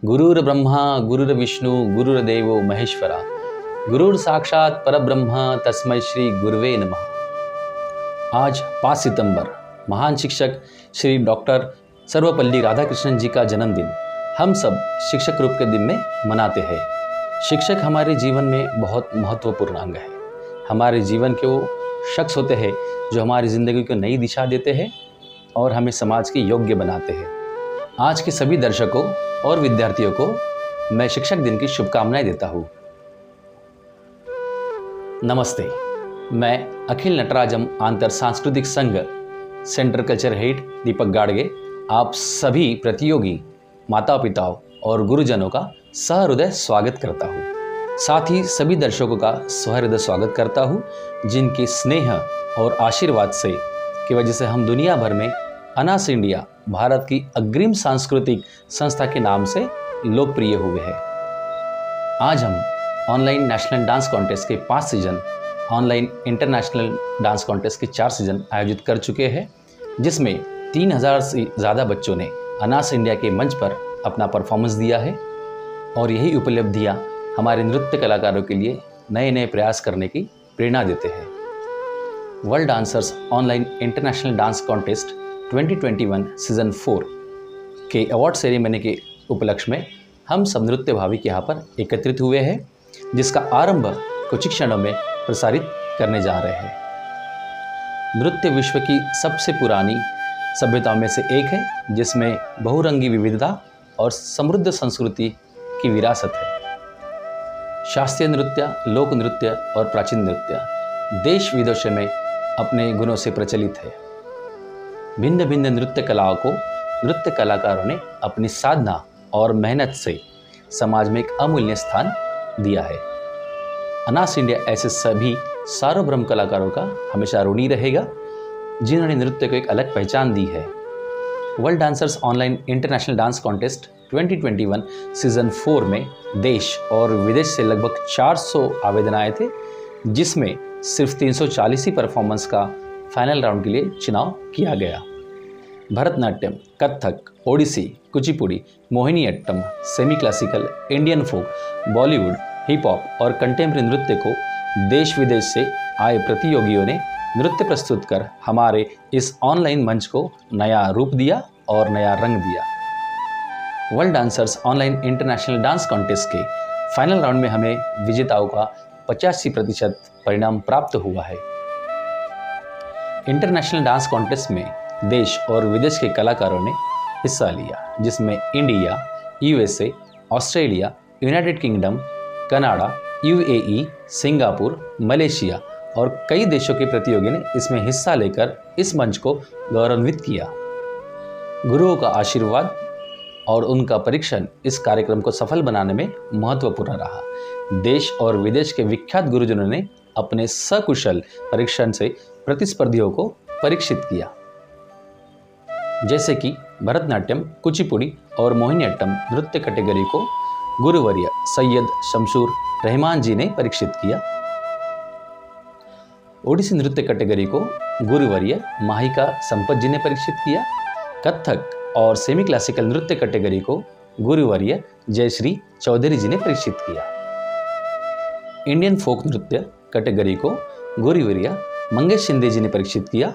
गुरुर्ब्रह्मा गुरुर्विष्णु गुरुर्देवो महेश्वरा गुरुर साक्षात परब्रह्म तस्मै श्री गुरुवे नमः। आज 5 सितंबर महान शिक्षक श्री डॉक्टर सर्वपल्ली राधाकृष्णन जी का जन्मदिन हम सब शिक्षक रूप के दिन में मनाते हैं। शिक्षक हमारे जीवन में बहुत महत्वपूर्ण अंग है। हमारे जीवन के वो शख्स होते हैं जो हमारी ज़िंदगी को नई दिशा देते हैं और हमें समाज के योग्य बनाते हैं। आज के सभी दर्शकों और विद्यार्थियों को मैं शिक्षक दिन की शुभकामनाएं देता हूँ। नमस्ते, मैं अखिल नटराजम आंतर सांस्कृतिक संघ सेंट्रल कल्चर हेड दीपक गाड़गे आप सभी प्रतियोगी माता पिताओं और गुरुजनों का सहृदय स्वागत करता हूँ। साथ ही सभी दर्शकों का सहृदय स्वागत करता हूँ जिनके स्नेह और आशीर्वाद से की वजह से हम दुनिया भर में अनास इंडिया भारत की अग्रिम सांस्कृतिक संस्था के नाम से लोकप्रिय हुए हैं। आज हम ऑनलाइन नेशनल डांस कॉन्टेस्ट के 5 season, online international dance contest के 4 सीजन आयोजित कर चुके हैं, जिसमें 3000 से ज़्यादा बच्चों ने अनास इंडिया के मंच पर अपना परफॉर्मेंस दिया है और यही उपलब्धियाँ हमारे नृत्य कलाकारों के लिए नए नए प्रयास करने की प्रेरणा देते हैं। World dancers online international dance contest 2021 season 4 के अवार्ड सेरेमनी के उपलक्ष्य में हम सब नृत्य भाविक यहाँ पर एकत्रित हुए हैं, जिसका आरंभ कुछ ही क्षणों में प्रसारित करने जा रहे हैं। नृत्य विश्व की सबसे पुरानी सभ्यताओं में से एक है, जिसमें बहुरंगी विविधता और समृद्ध संस्कृति की विरासत है। शास्त्रीय नृत्य, लोक नृत्य और प्राचीन नृत्य देश विदेशों में अपने गुणों से प्रचलित है। भिन्न भिन्न नृत्य कलाओं को नृत्य कलाकारों ने अपनी साधना और मेहनत से समाज में एक अमूल्य स्थान दिया है। अनास इंडिया ऐसे सभी सार्वभौम कलाकारों का हमेशा ऋणी रहेगा जिन्होंने नृत्य को एक अलग पहचान दी है। World dancers online international dance contest 2021 season 4 में देश और विदेश से लगभग 400 आवेदन आए थे, जिसमें सिर्फ 340 ही परफॉर्मेंस का फाइनल राउंड के लिए चुनाव किया गया। Bharatanatyam, Kathak, Odissi, Kuchipudi, Mohiniyattam, semi classical, Indian folk, Bollywood, hip hop और कंटेम्प्रेरी नृत्य को देश विदेश से आए प्रतियोगियों ने नृत्य प्रस्तुत कर हमारे इस ऑनलाइन मंच को नया रूप दिया और नया रंग दिया। World dancers online international dance contest के फाइनल राउंड में हमें विजेताओं का 85% परिणाम प्राप्त हुआ है। इंटरनेशनल डांस कॉन्टेस्ट में देश और विदेश के कलाकारों ने हिस्सा लिया, जिसमें India, USA, Australia, United kingdom, Canada, UAE, Singapore, Malaysia और कई देशों के प्रतियोगियों ने इसमें हिस्सा लेकर इस मंच को गौरवान्वित किया। गुरुओं का आशीर्वाद और उनका परीक्षण इस कार्यक्रम को सफल बनाने में महत्वपूर्ण रहा। देश और विदेश के विख्यात गुरुजनों ने अपने सकुशल परीक्षण से प्रतिस्पर्धियों को परीक्षित किया, जैसे कि भरतनाट्यम, कुचिपुड़ी और मोहिनीअट्टम नृत्य कैटेगरी को गुरुवर्य सैयद शमशूर रहमान जी ने परीक्षित किया। ओडिसी नृत्य कैटेगरी को गुरुवर्य माहिका संपत जी ने परीक्षित किया। कथक और सेमी क्लासिकल नृत्य कैटेगरी को गुरुवर्य जयश्री चौधरी जी ने परीक्षित किया। इंडियन फोक नृत्य कैटेगरी को गुरुवर्य मंगेश शिंदे जी ने परीक्षित किया।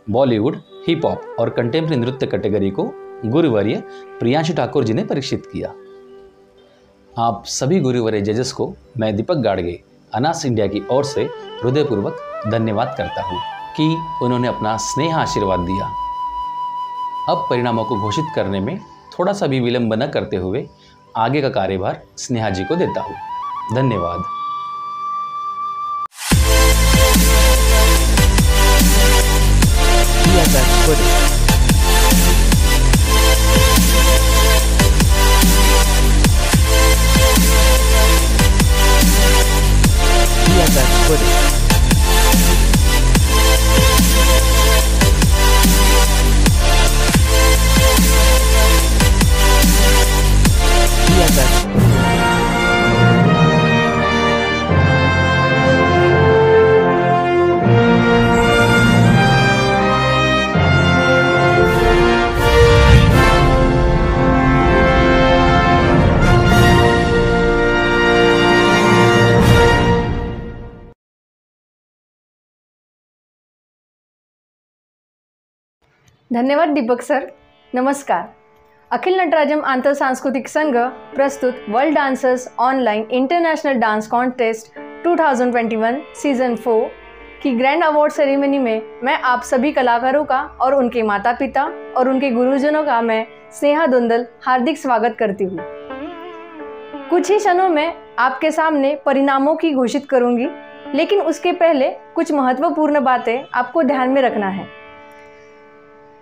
बॉलीवुड, हिप हॉप और कंटेम्प्रेरी नृत्य कैटेगरी को गुरुवर्य प्रियांशु ठाकुर जी ने परीक्षित किया। आप सभी गुरुवर्य जजेस को मैं दीपक गाड़गे अनास इंडिया की ओर से हृदयपूर्वक धन्यवाद करता हूँ कि उन्होंने अपना स्नेह आशीर्वाद दिया। अब परिणामों को घोषित करने में थोड़ा सा भी विलंब न करते हुए आगे का कार्यभार स्नेहा जी को देता हूँ। धन्यवाद। धन्यवाद दीपक सर। नमस्कार। अखिल नटराजम आंतर सांस्कृतिक संघ प्रस्तुत world dancers online international dance contest 2021 season 4 की ग्रैंड अवार्ड सेरेमनी में मैं आप सभी कलाकारों का और उनके माता पिता और उनके गुरुजनों का मैं स्नेहा धुंदल हार्दिक स्वागत करती हूँ। कुछ ही क्षणों में आपके सामने परिणामों की घोषित करूंगी, लेकिन उसके पहले कुछ महत्वपूर्ण बातें आपको ध्यान में रखना है।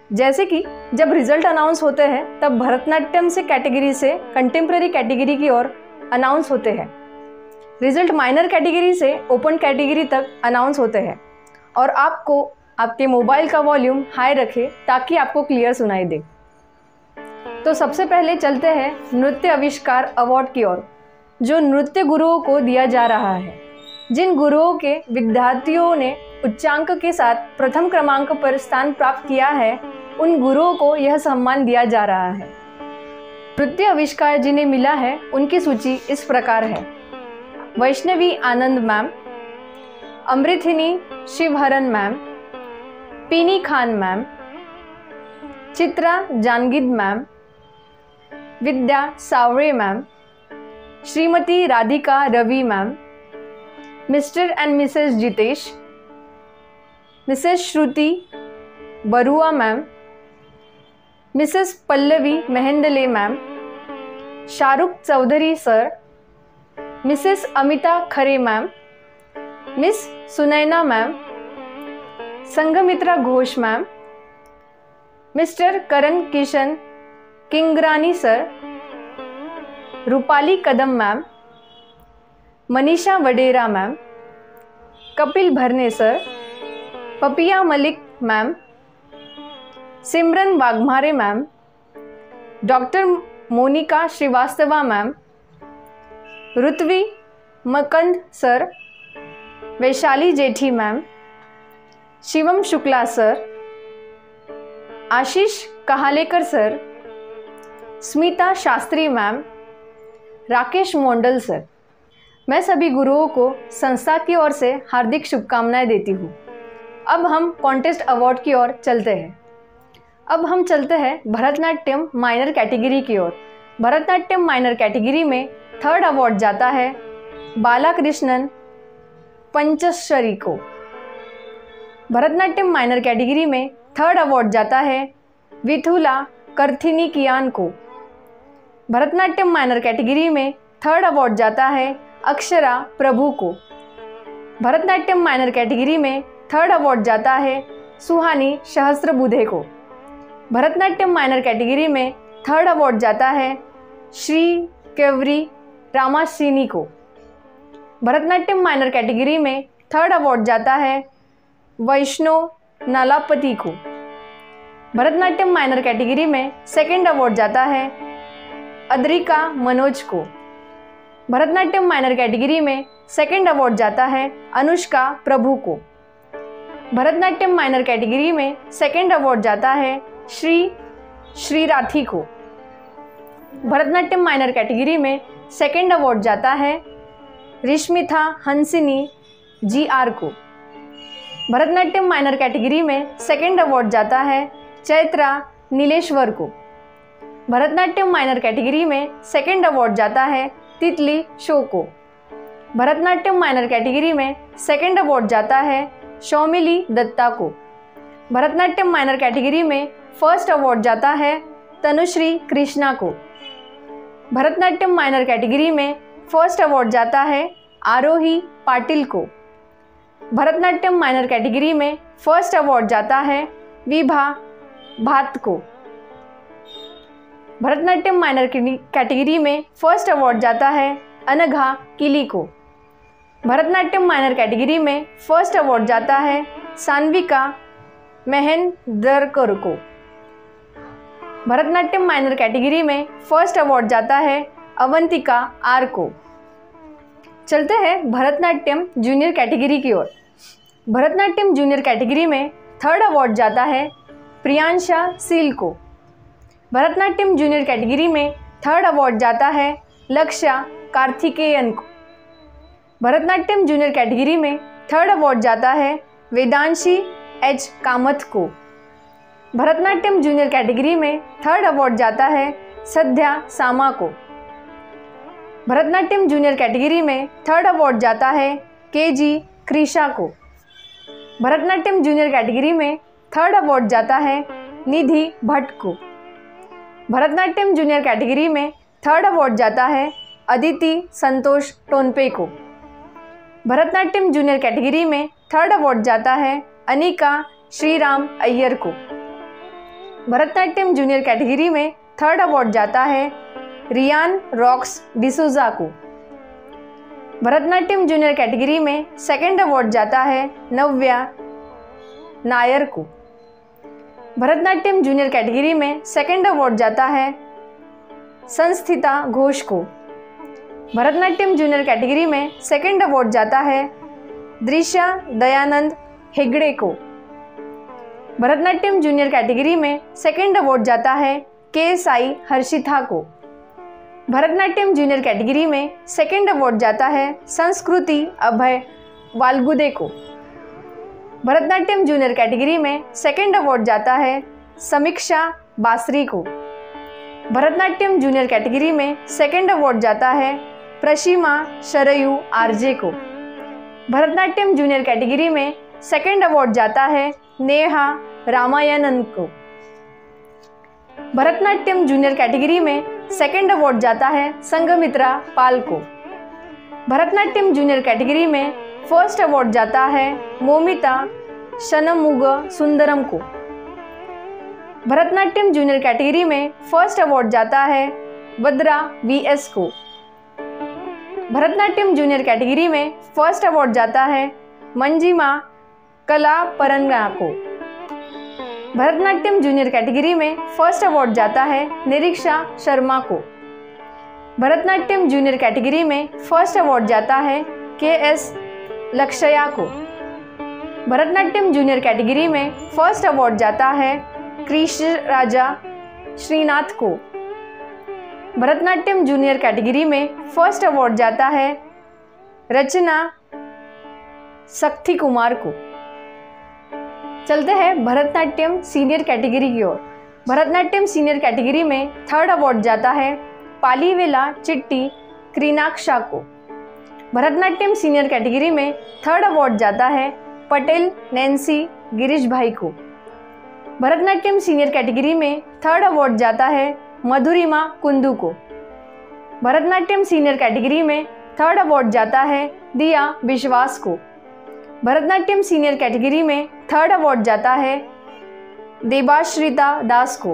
जैसे कि जब रिजल्ट अनाउंस होते हैं तब भरतनाट्यम से कैटेगरी से कंटेम्प्रेरी कैटेगरी की ओर अनाउंस होते हैं। रिजल्ट माइनर कैटेगरी से ओपन कैटेगरी तक अनाउंस होते हैं और आपको आपके मोबाइल का वॉल्यूम हाई रखें ताकि आपको क्लियर सुनाई दे। तो सबसे पहले चलते हैं नृत्य आविष्कार अवार्ड की ओर, जो नृत्य गुरुओं को दिया जा रहा है। जिन गुरुओं के विद्यार्थियों ने उच्चांक के साथ प्रथम क्रमांक पर स्थान प्राप्त किया है, उन गुरुओं को यह सम्मान दिया जा रहा है। नृत्य आविष्कार जिन्हें मिला है उनकी सूची इस प्रकार है: Vaishnavi Anand ma'am, Amruthini Shivaharan ma'am, Pini Khan ma'am, Chitra Jangid ma'am, Vidya Savre ma'am, Shrimati Radhika Ravi ma'am, Mr and Mrs Jitesh, Mrs Shruti Barua ma'am, Mrs Pallavi Mahendale ma'am, Shahrukh Chaudhary sir, Mrs Amita Khare ma'am, Miss Sunaina ma'am, Sanghamitra Ghosh ma'am, Mr Karan Kishan Kingrani sir, Rupali Kadam ma'am, Manisha Vadera ma'am, Kapil Bharne sir, Papiya Malik ma'am, Simran Waghmare ma'am, doctor Monika Srivastava ma'am, Ritvi Makand sir, Vaishali Jethi ma'am, Shivam Shukla sir, Ashish Kahalekar sir, Smita Shastri ma'am, Rakesh Mondal sir. मैं सभी गुरुओं को संस्था की ओर से हार्दिक शुभकामनाएं देती हूँ। अब हम कॉन्टेस्ट अवार्ड की ओर चलते हैं। अब हम चलते हैं भरतनाट्यम माइनर कैटेगरी की ओर। भरतनाट्यम माइनर कैटेगरी में थर्ड अवार्ड जाता है बालाकृष्णन पंचश्री को। भरतनाट्यम माइनर कैटेगरी में थर्ड अवार्ड जाता है विथुला करथिनिकियान को। भरतनाट्यम माइनर कैटेगरी में थर्ड अवार्ड जाता है अक्षरा प्रभु को। भरतनाट्यम माइनर कैटेगरी में थर्ड अवार्ड जाता है सुहानी सहस्त्रबुद्धे को। भरतनाट्यम माइनर कैटेगरी में थर्ड अवार्ड जाता है श्री केवरी रामासीनी को। भरतनाट्यम माइनर कैटेगरी में थर्ड अवार्ड जाता है वैष्णव नालापति को। भरतनाट्यम माइनर कैटेगरी में सेकंड अवार्ड जाता है अद्रिका मनोज को। भरतनाट्यम माइनर कैटेगरी में सेकंड अवार्ड जाता है अनुष्का प्रभु को। भरतनाट्यम माइनर कैटेगरी में सेकंड अवार्ड जाता है श्री राठी को। भरतनाट्यम माइनर कैटेगरी में सेकंड अवार्ड जाता है रिश्मिता हंसिनी GR को। भरतनाट्यम माइनर कैटेगरी में सेकंड अवार्ड जाता है चैत्रा नीलेश्वर को। भरतनाट्यम माइनर कैटेगरी में सेकंड अवार्ड जाता है तितली शो को। भरतनाट्यम माइनर कैटेगरी में सेकंड अवार्ड जाता है शौमिली दत्ता को। भरतनाट्यम माइनर कैटेगरी में फर्स्ट अवार्ड जाता है तनुश्री कृष्णा को। भरतनाट्यम माइनर कैटेगरी में फर्स्ट अवार्ड जाता है आरोही पाटिल को। भरतनाट्यम माइनर कैटेगरी में फर्स्ट अवार्ड जाता है विभा भात को। भरतनाट्यम माइनर कैटेगरी में फर्स्ट अवार्ड जाता है अनघा किली को। भरतनाट्यम माइनर कैटेगरी में फर्स्ट अवार्ड जाता है सान्विका महेंद्रकर को। भरतनाट्यम माइनर कैटेगरी में फर्स्ट अवार्ड जाता है अवंतिका R को। चलते हैं भरतनाट्यम जूनियर कैटेगरी की ओर। भरतनाट्यम जूनियर कैटेगरी में थर्ड अवार्ड जाता है प्रियांशा सील को। भरतनाट्यम जूनियर कैटेगरी में थर्ड अवार्ड जाता है लक्ष्या कार्तिकेयन को। भरतनाट्यम जूनियर कैटेगरी में थर्ड अवार्ड जाता है वेदांशी H कामत को। भरतनाट्यम जूनियर कैटेगरी में थर्ड अवार्ड जाता है सद्या सामा को। भरतनाट्यम जूनियर कैटेगरी में थर्ड अवार्ड जाता है केजी क्रिशा को। भरतनाट्यम जूनियर कैटेगरी में थर्ड अवार्ड जाता है निधि भट्ट को। भरतनाट्यम जूनियर कैटेगरी में थर्ड अवार्ड जाता है अदिति संतोष टोनपे को। भरतनाट्यम जूनियर कैटेगरी में थर्ड अवार्ड जाता है अनिका श्रीराम अय्यर को। भरतनाट्यम जूनियर कैटेगरी में थर्ड अवार्ड जाता है रियान रॉक्स डिसूजा को। भरतनाट्यम जूनियर कैटेगरी में सेकंड अवार्ड जाता है नव्या नायर को। भरतनाट्यम जूनियर कैटेगरी में सेकंड अवार्ड जाता है संस्थिता घोष को। भरतनाट्यम जूनियर कैटेगरी में सेकंड अवार्ड जाता है दृश्या दयानंद हेगड़े को। भरतनाट्यम जूनियर कैटेगरी में सेकंड अवार्ड जाता है के साई हर्षिता को। भरतनाट्यम जूनियर कैटेगरी में सेकंड अवार्ड जाता है संस्कृति अभय वालगुदे को। भरतनाट्यम जूनियर कैटेगरी में सेकंड अवार्ड जाता है समीक्षा बासरी को। भरतनाट्यम जूनियर कैटेगरी में सेकंड अवार्ड जाता है प्रशिमा शरयू आरजे को। भरतनाट्यम जूनियर कैटेगरी में सेकंड अवार्ड जाता है नेहा रामायणन को। भरतनाट्यम जूनियर कैटेगरी में सेकंड अवार्ड जाता है संघमित्रा पाल को। भरतनाट्यम जूनियर कैटेगरी में फर्स्ट अवार्ड जाता है मोमिता शनमुग सुंदरम को। भरतनाट्यम जूनियर कैटेगरी में फर्स्ट अवार्ड जाता है वद्रा वीएस को। भरतनाट्यम जूनियर कैटेगरी में फर्स्ट अवार्ड जाता है मंजिमा कला परंगा को। भरतनाट्यम जूनियर कैटेगरी में फर्स्ट अवार्ड जाता है निरीक्षा शर्मा को। भरतनाट्यम जूनियर कैटेगरी में फर्स्ट अवार्ड जाता है के.एस. लक्षया को। भरतनाट्यम जूनियर कैटेगरी में फर्स्ट अवार्ड जाता है कृष्ण राजा श्रीनाथ को। भरतनाट्यम जूनियर कैटेगरी में फर्स्ट अवार्ड जाता है रचना शक्ति कुमार को। चलते हैं भरतनाट्यम सीनियर कैटेगरी की ओर। भरतनाट्यम सीनियर कैटेगरी में थर्ड अवार्ड जाता है पालीवेला चिट्टी क्रीनाक्षा को। भरतनाट्यम सीनियर कैटेगरी में थर्ड अवार्ड जाता है पटेल नैन्सी गिरीश भाई को। भरतनाट्यम सीनियर कैटेगरी में थर्ड अवार्ड जाता है मधुरिमा कुंदू को। भरतनाट्यम सीनियर कैटेगरी में थर्ड अवार्ड जाता है दिया विश्वास को। भरतनाट्यम सीनियर कैटेगरी में थर्ड अवार्ड जाता है देबाश्रिता दास को।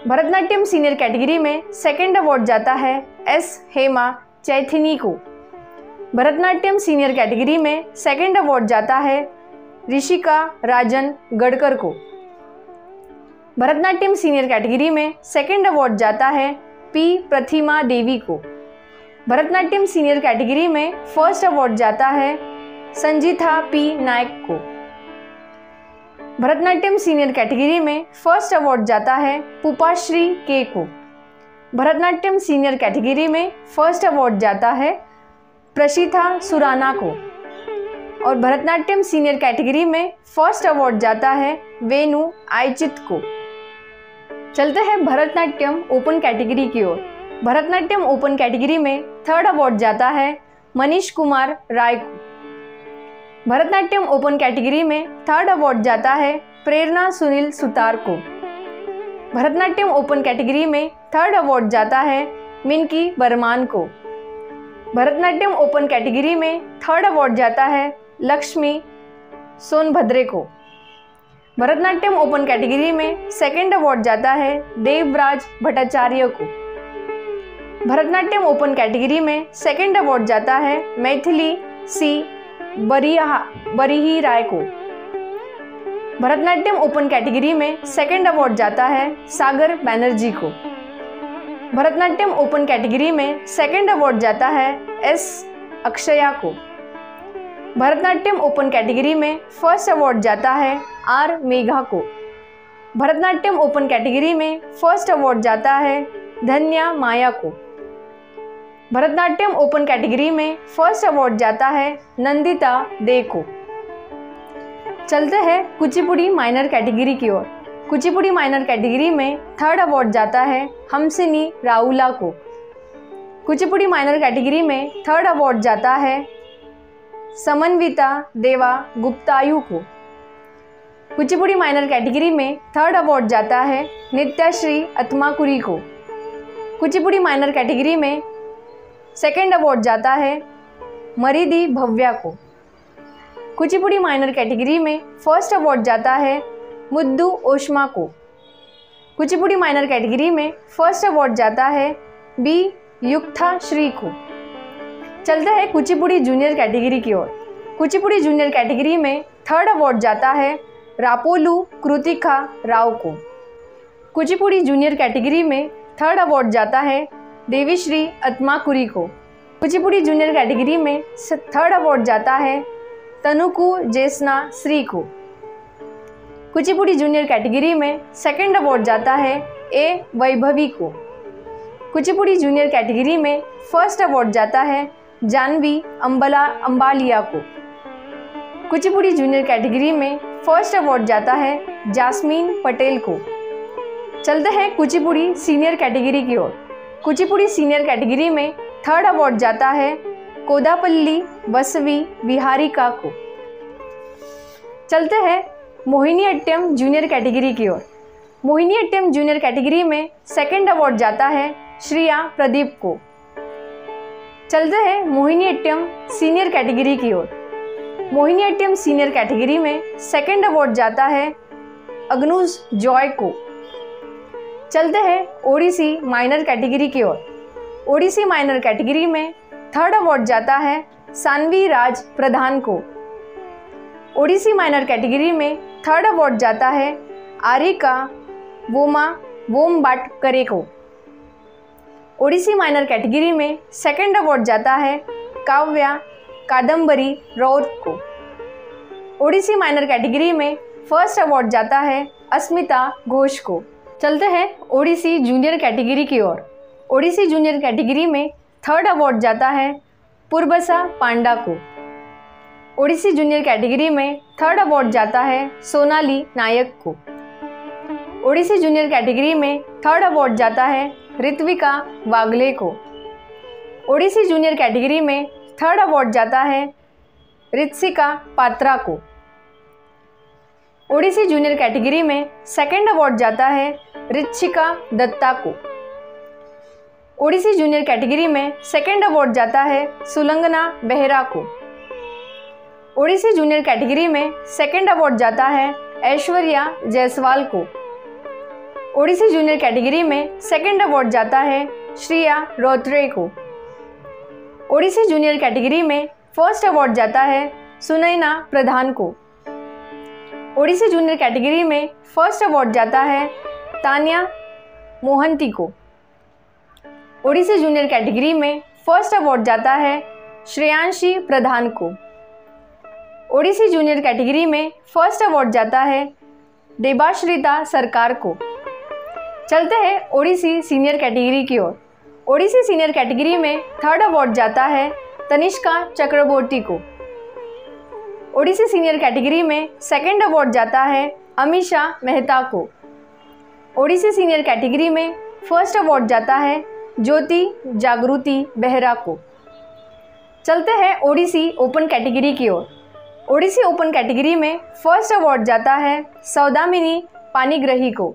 भरतनाट्यम सीनियर कैटेगरी में सेकंड अवार्ड जाता है एस हेमा चैथिनी को। भरतनाट्यम सीनियर कैटेगरी में सेकंड अवार्ड जाता है ऋषिका राजन गडकर को। भरतनाट्यम सीनियर कैटेगरी में सेकंड अवार्ड जाता है पी प्रतिमा देवी को। भरतनाट्यम सीनियर कैटेगरी में फर्स्ट अवार्ड जाता है संजीथा पी नायक को। भरतनाट्यम सीनियर कैटेगरी में फर्स्ट अवार्ड जाता है पुपाश्री के को। भरतनाट्यम सीनियर कैटेगरी में फर्स्ट अवार्ड जाता है प्रशिथा सुराना को। और भरतनाट्यम सीनियर कैटेगरी में फर्स्ट अवार्ड जाता है वेनु आयचित को। चलते हैं भरतनाट्यम ओपन कैटेगरी की ओर। भरतनाट्यम ओपन कैटेगरी में थर्ड अवार्ड जाता है मनीष कुमार राय को। भरतनाट्यम ओपन कैटेगरी में थर्ड अवार्ड जाता है प्रेरणा सुनील सुतार को। भरतनाट्यम ओपन कैटेगरी में थर्ड अवार्ड जाता है मिनकी बर्मान को। भरतनाट्यम ओपन कैटेगरी में थर्ड अवार्ड जाता है लक्ष्मी सोनभद्रे को। भरतनाट्यम ओपन कैटेगरी में सेकंड अवार्ड जाता है देवराज भट्टाचार्य को। भरतनाट्यम ओपन कैटेगरी में सेकंड अवार्ड जाता है मैथिली सी बरिही राय को। भरतनाट्यम ओपन कैटेगरी में सेकंड अवार्ड जाता है सागर बैनर्जी को। भरतनाट्यम ओपन कैटेगरी में सेकंड अवार्ड जाता है एस अक्षया को। भरतनाट्यम ओपन कैटेगरी में फर्स्ट अवार्ड जाता है आर मेघा को। भरतनाट्यम ओपन कैटेगरी में फर्स्ट अवार्ड जाता है धन्या माया को। भरतनाट्यम ओपन कैटेगरी में फर्स्ट अवार्ड जाता है नंदिता दे को। चलते हैं कुचिपुड़ी माइनर कैटेगरी की ओर। कुचिपुड़ी माइनर कैटेगरी में थर्ड अवार्ड जाता है हमसिनी राउला को। कुचिपुड़ी माइनर कैटेगरी में थर्ड अवार्ड जाता है समन्विता देवा गुप्तायु को। कुचिपुड़ी माइनर कैटेगरी में थर्ड अवार्ड जाता है नित्याश्री अत्माकुरी को। कुचिपुड़ी माइनर कैटेगरी में सेकंड अवार्ड जाता है मरिदी भव्या को। कुचिपुड़ी माइनर कैटेगरी में फर्स्ट अवार्ड जाता है मुद्दू ओशमा को। कुचिपुड़ी माइनर कैटेगरी में फर्स्ट अवार्ड जाता है बी युक्ता श्री को। चलते हैं कुचिपुड़ी जूनियर कैटेगरी की ओर। कुचिपुड़ी जूनियर कैटेगरी में थर्ड अवार्ड जाता है रापोलू कृतिका राव को। कुचिपुड़ी जूनियर कैटेगरी में थर्ड अवार्ड जाता है देवीश्री अत्माकुरी को। कुचिपुड़ी जूनियर कैटेगरी में थर्ड अवार्ड जाता है तनुकू जेसना श्री को। कुचिपुड़ी जूनियर कैटेगरी में सेकंड अवार्ड जाता है ए वैभवी को। कुचिपुड़ी जूनियर कैटेगरी में फर्स्ट अवार्ड जाता है जानवी अंबालिया को। कुचिपुड़ी जूनियर कैटेगरी में फर्स्ट अवार्ड जाता है जास्मीन पटेल को। चलते हैं कुचिपुड़ी सीनियर कैटेगरी की ओर। कुचिपुड़ी सीनियर कैटेगरी में थर्ड अवार्ड जाता है कोदापल्ली बसवी विहारिका को। चलते हैं मोहिनीअट्टम जूनियर कैटेगरी की ओर। मोहिनीअट्टम जूनियर कैटेगरी में सेकंड अवार्ड जाता है श्रिया प्रदीप को। चलते हैं मोहिनीअट्टम सीनियर कैटेगरी की ओर। मोहिनीअट्टम सीनियर कैटेगरी में सेकंड अवार्ड जाता है अग्नुज जॉय को। चलते हैं ओडिसी माइनर कैटेगरी की ओर। ओडिसी माइनर कैटेगरी में थर्ड अवार्ड जाता है सानवी राज प्रधान को। ओडिसी माइनर कैटेगरी में थर्ड अवार्ड जाता है आरिका वोमबाटकरे को। ओडिसी माइनर कैटेगरी में सेकंड अवार्ड जाता है काव्या कादम्बरी रौत को। ओडिसी माइनर कैटेगरी में फर्स्ट अवार्ड जाता है अस्मिता घोष को। चलते हैं ओडिसी जूनियर कैटेगरी की ओर। ओडिसी जूनियर कैटेगरी में थर्ड अवार्ड जाता है पूर्बसा पांडा को। ओडिसी जूनियर कैटेगरी में थर्ड अवार्ड जाता है सोनाली नायक को। ओडिसी जूनियर कैटेगरी में थर्ड अवार्ड जाता है ऋत्विका वागले को। ओडिसी जूनियर कैटेगरी में थर्ड अवार्ड जाता है ऋत्सिका पात्रा को। ओडिसी जूनियर कैटेगरी में सेकंड अवार्ड जाता है ऋत्सिका दत्ता को। ओडिसी जूनियर कैटेगरी में सेकंड अवार्ड जाता है सुलंगना बेहरा को। ओडिसी जूनियर कैटेगरी में सेकंड अवार्ड जाता है ऐश्वर्या जायसवाल को। ओडिसी जूनियर कैटेगरी में सेकंड अवार्ड जाता है श्रिया रोत्रे को। ओडिसी जूनियर कैटेगरी में फर्स्ट अवार्ड जाता है सुनैना प्रधान को। ओडिसी जूनियर कैटेगरी में फर्स्ट अवार्ड जाता है तान्या मोहंती को। ओडिसी जूनियर कैटेगरी में फर्स्ट अवार्ड जाता है श्रेयांशी प्रधान को। ओडिसी जूनियर कैटेगरी में फर्स्ट अवार्ड जाता है देबाश्रिता सरकार को। चलते हैं ओडिसी सीनियर कैटेगरी की ओर। ओडिसी सीनियर कैटेगरी में थर्ड अवार्ड जाता है तनिष्का चक्रवर्ती को। ओडिसी सीनियर कैटेगरी में सेकंड अवार्ड जाता है अमीशा मेहता को। ओडिसी सीनियर कैटेगरी में फर्स्ट अवार्ड जाता है ज्योति जागृति बेहरा को। चलते हैं ओडिसी ओपन कैटेगरी की ओर। ओडिसी ओपन कैटेगरी में फर्स्ट अवार्ड जाता है सौदामिनी पानीग्रही को।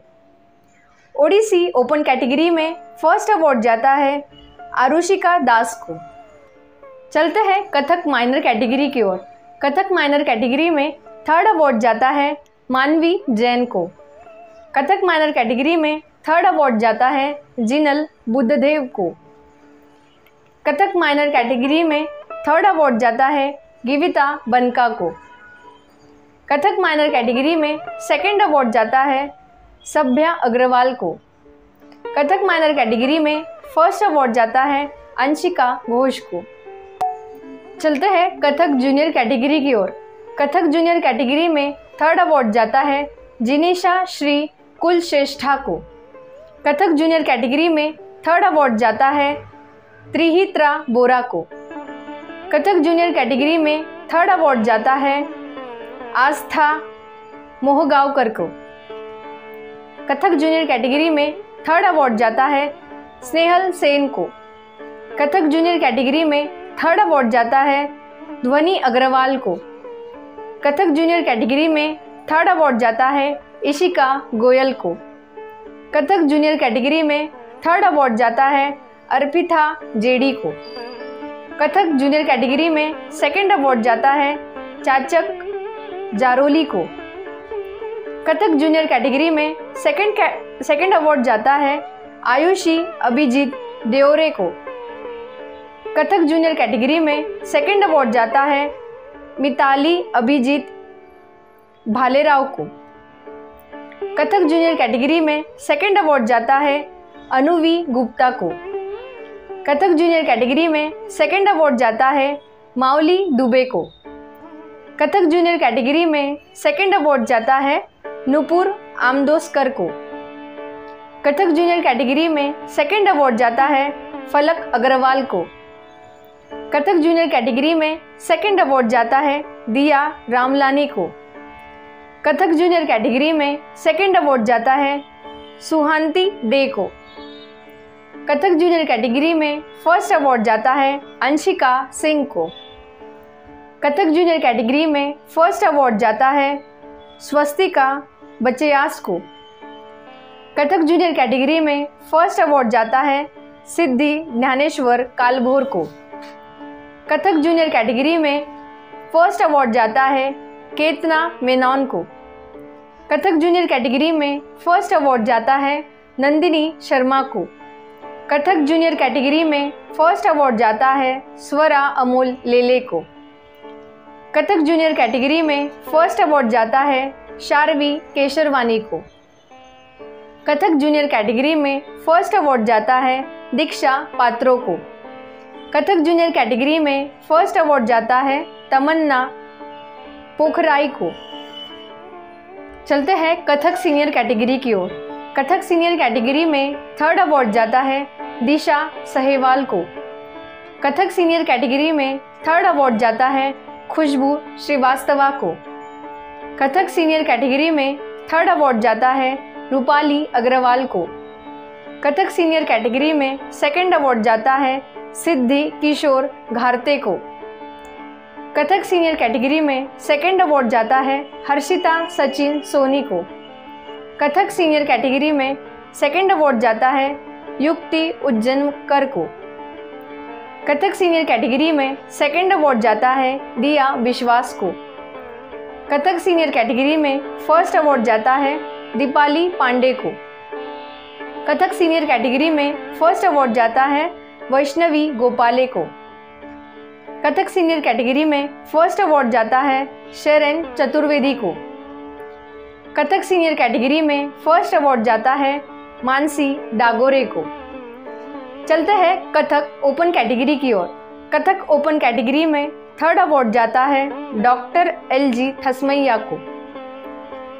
ओडिसी ओपन कैटेगरी में फर्स्ट अवार्ड जाता है आरुषिका दास को। चलते हैं कथक माइनर कैटेगरी की ओर। कथक माइनर कैटेगरी में थर्ड अवार्ड जाता है मानवी जैन को। कथक माइनर कैटेगरी में थर्ड अवार्ड जाता है जिनल बुद्धदेव को। कथक माइनर कैटेगरी में थर्ड अवार्ड जाता है गिविता बनका को। कथक माइनर कैटेगरी में सेकंड अवार्ड जाता है सभ्या अग्रवाल को। कथक माइनर कैटेगरी में फर्स्ट अवार्ड जाता है अंशिका घोष को। चलते हैं कथक जूनियर कैटेगरी की ओर। कथक जूनियर कैटेगरी में थर्ड अवार्ड जाता है जिनिशा श्री कुलश्रेष्ठा को। कथक जूनियर कैटेगरी में थर्ड अवार्ड जाता है त्रिहित्रा बोरा को। कथक जूनियर कैटेगरी में थर्ड अवार्ड जाता है आस्था मोहगांवकर को। कथक जूनियर कैटेगरी में थर्ड अवार्ड जाता है स्नेहल सेन को। कथक जूनियर कैटेगरी में थर्ड अवार्ड जाता है ध्वनि अग्रवाल को। कथक जूनियर कैटेगरी में थर्ड अवार्ड जाता है इशिका गोयल को। कथक जूनियर कैटेगरी में थर्ड अवार्ड जाता है अर्पिता जेडी को। कथक जूनियर कैटेगरी में सेकंड अवार्ड जाता है चाचक जारोली को। कथक जूनियर कैटेगरी में सेकंड अवार्ड जाता है आयुषी अभिजीत देओरे को। कथक जूनियर कैटेगरी में सेकंड अवार्ड जाता है मिताली अभिजीत भालेराव को। कथक जूनियर कैटेगरी में सेकंड अवार्ड जाता है अनुवी गुप्ता को। कथक जूनियर कैटेगरी में सेकंड अवार्ड जाता है माउली दुबे को। कथक जूनियर कैटेगरी में सेकंड अवार्ड जाता है नुपुर आमदोस्कर को। कथक जूनियर कैटेगरी में सेकंड अवार्ड जाता है फलक अग्रवाल को। कथक जूनियर कैटेगरी में सेकंड अवार्ड जाता है दिया रामलानी को। कथक जूनियर कैटेगरी में सेकंड अवार्ड जाता है सुहांती डे को। कथक जूनियर कैटेगरी में फर्स्ट अवार्ड जाता है अंशिका सिंह को। कथक जूनियर कैटेगरी में फर्स्ट अवार्ड जाता है स्वस्तिका बचयास को। कथक जूनियर कैटेगरी में फर्स्ट अवार्ड जाता है सिद्धि ज्ञानेश्वर कालभोर को। कथक जूनियर कैटेगरी में फर्स्ट अवार्ड जाता है केतना मेनॉन को। कथक जूनियर कैटेगरी में फर्स्ट अवार्ड जाता है नंदिनी शर्मा को। कथक जूनियर कैटेगरी में फर्स्ट अवार्ड जाता है स्वरा अमोल लेले को। कथक जूनियर कैटेगरी में फर्स्ट अवार्ड जाता है शारवी केशरवानी को। कथक जूनियर कैटेगरी में फर्स्ट अवार्ड जाता है दीक्षा पात्रो को। कथक जूनियर कैटेगरी में फर्स्ट अवार्ड जाता है तमन्ना पोखराई को। चलते हैं कथक सीनियर कैटेगरी की ओर। कथक सीनियर कैटेगरी में थर्ड अवार्ड जाता है दिशा सहेवाल को। कथक सीनियर कैटेगरी में थर्ड अवार्ड जाता है खुशबू श्रीवास्तवा को। कथक सीनियर कैटेगरी में थर्ड अवार्ड जाता है रूपाली अग्रवाल को। कथक सीनियर कैटेगरी में सेकंड अवार्ड जाता है सिद्धि किशोर घारते को। कथक सीनियर कैटेगरी में सेकंड अवार्ड जाता है हर्षिता सचिन सोनी को। कथक सीनियर कैटेगरी में सेकंड अवार्ड जाता है युक्ति उज्जैनकर को। कथक सीनियर कैटेगरी में सेकंड अवार्ड जाता है दिया विश्वास को। कथक सीनियर कैटेगरी में फर्स्ट अवार्ड जाता है दीपाली पांडे को। कथक सीनियर कैटेगरी में फर्स्ट अवार्ड जाता है वैष्णवी गोपाले को। कथक सीनियर कैटेगरी में फर्स्ट अवार्ड जाता है शरण चतुर्वेदी को। कथक सीनियर कैटेगरी में फर्स्ट अवार्ड जाता है मानसी डागोरे को। चलते हैं कथक ओपन कैटेगरी की ओर। कथक ओपन कैटेगरी में थर्ड अवार्ड जाता है डॉक्टर LG थसमैया को।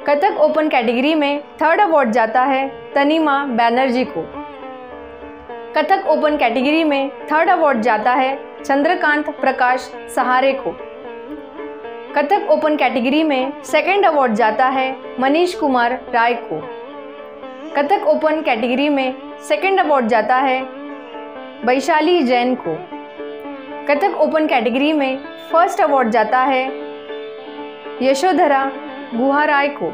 कथक ओपन कैटेगरी में थर्ड अवार्ड जाता है तनीमा बैनर्जी को। कथक ओपन कैटेगरी में थर्ड अवार्ड जाता है चंद्रकांत प्रकाश सहारे को। कथक ओपन कैटेगरी में सेकंड अवार्ड जाता है मनीष कुमार राय को। कथक ओपन कैटेगरी में सेकंड अवार्ड जाता है वैशाली जैन को। कथक ओपन कैटेगरी में फर्स्ट अवार्ड जाता है यशोधरा गुहाराय को।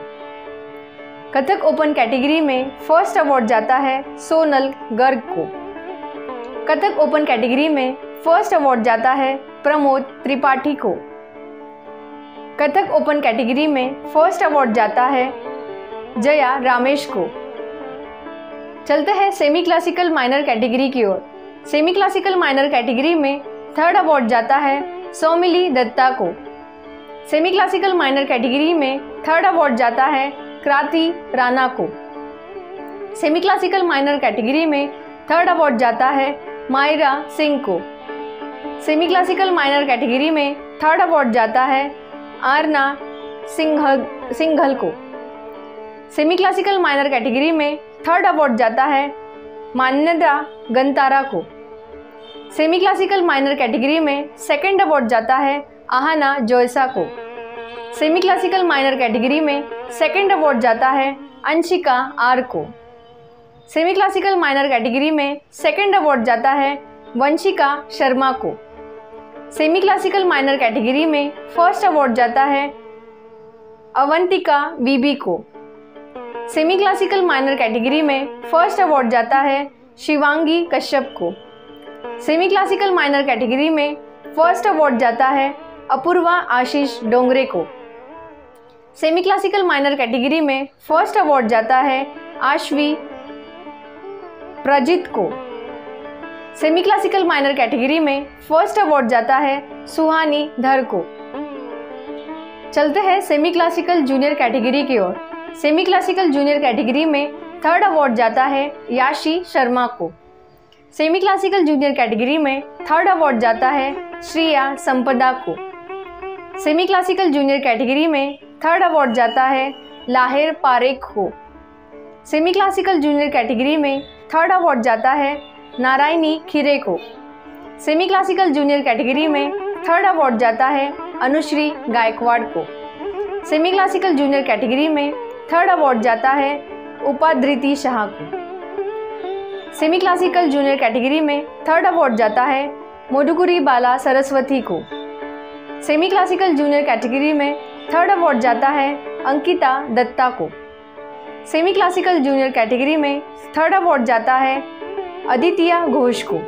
कथक ओपन कैटेगरी में फर्स्ट अवार्ड जाता है सोनल गर्ग को। कथक ओपन कैटेगरी में फर्स्ट अवार्ड जाता है प्रमोद त्रिपाठी को। कथक ओपन कैटेगरी में फर्स्ट अवार्ड जाता है जया रामेश को। चलते हैं सेमी क्लासिकल माइनर कैटेगरी की ओर। सेमी क्लासिकल माइनर कैटेगरी में थर्ड अवार्ड जाता है सौमिली दत्ता को। सेमी क्लासिकल माइनर कैटेगरी में थर्ड अवार्ड जाता है क्रांति राणा को। सेमी क्लासिकल माइनर कैटेगरी में थर्ड अवार्ड जाता है मायरा सिंह को। सेमी क्लासिकल माइनर कैटेगरी में थर्ड अवार्ड जाता है आरना सिंघल को। सेमी क्लासिकल माइनर कैटेगरी में थर्ड अवार्ड जाता है मान्यता गंतारा को। सेमी क्लासिकल माइनर कैटेगरी में सेकंड अवार्ड जाता है आहाना जोयसा को। सेमी क्लासिकल माइनर कैटेगरी में सेकंड अवार्ड जाता है अंशिका आर को। सेमी क्लासिकल माइनर कैटेगरी में सेकंड अवार्ड जाता है वंशिका शर्मा को। सेमी क्लासिकल माइनर कैटेगरी में फर्स्ट अवार्ड जाता है अवंतिका वीबी को। सेमी क्लासिकल माइनर कैटेगरी में फर्स्ट अवार्ड जाता है शिवांगी कश्यप को। सेमी क्लासिकल माइनर कैटेगरी में फर्स्ट अवार्ड जाता है अपूर्वा आशीष डोंगरे को। सेमी क्लासिकल माइनर कैटेगरी में फर्स्ट अवार्ड जाता है आश्वी प्रजित को। सेमी क्लासिकल माइनर कैटेगरी में फर्स्ट अवार्ड जाता है सुहानी धर को। चलते हैं सेमी क्लासिकल जूनियर कैटेगरी की ओर। सेमी क्लासिकल जूनियर कैटेगरी में थर्ड अवार्ड जाता है याशी शर्मा को। सेमी क्लासिकल जूनियर कैटेगरी में थर्ड अवार्ड जाता है श्रेया संपदा को। सेमी क्लासिकल जूनियर कैटेगरी में थर्ड अवार्ड जाता है लाहेर पारेख को। सेमी क्लासिकल जूनियर कैटेगरी में थर्ड अवार्ड जाता है नारायणी खीरे को। सेमी क्लासिकल जूनियर कैटेगरी में थर्ड अवार्ड जाता है अनुश्री गायकवाड़ को। सेमी क्लासिकल जूनियर कैटेगरी में थर्ड अवार्ड जाता है उपाधृति शाह को। सेमी क्लासिकल जूनियर कैटेगरी में थर्ड अवार्ड जाता है मोडुकुरी बाला सरस्वती को। सेमी क्लासिकल जूनियर कैटेगरी में थर्ड अवार्ड जाता है अंकिता दत्ता को। सेमी क्लासिकल जूनियर कैटेगरी में थर्ड अवार्ड जाता है अदितिया घोष को।